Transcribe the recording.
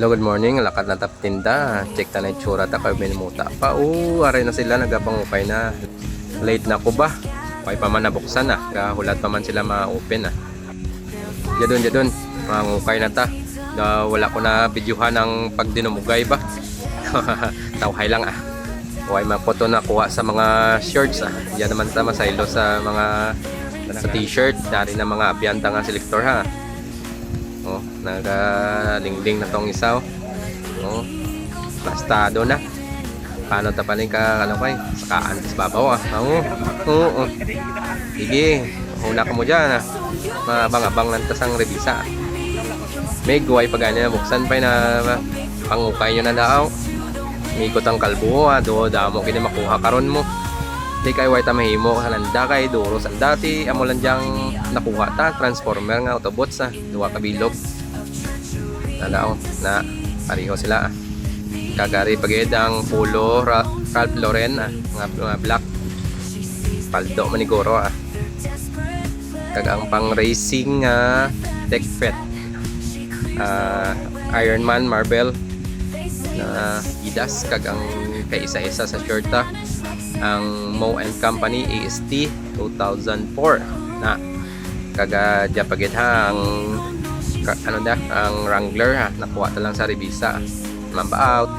Hello, good morning. Lakad na tap tinda. Check ta na itsura ta kay minumuta pa. Aray na sila nagapangukay na. Late na ko ba? Okay pa man nabuksan na. Hulat pa man sila ma-open ah. Jadon. Mangukay na ta. Wala ko na videohan ng pagdinumugay ba. Tawhay lang ah. Okay, mapoto na kuha sa mga shirts ah. Yan naman ta masaylo sa mga sa t-shirt. Dari na mga abiyanta nga selector ha. Oh, nagalingling na tong isaw. Oh, bastado na. Paano tapanin ka ano kay? Sakaan sa babaw ah. Oo. Sige, una ka mo diyan ah. Mabang-abang lang tasang revisa. May guway pa ganyan buksan pa na pangukay nyo na daw. Mikot ang kalbo ah. Do damo kini makuha karon mo. Di kay way ta mahimo halanda kay duro sa dati amo lang diyang nakuha ta transformer nga Autobots duwa ka bilog nalaw na pareho sila kagari pagid ang pulo Ralph Lauren nga black paldo maniguro kag ang pang racing tech fet Iron Man Marvel na idas kag ang kaisa-isa sa shirt ang Mo & Company AST 2004 na kaga japagid ang ang Wrangler nakuha ta lang sa revisa mamba out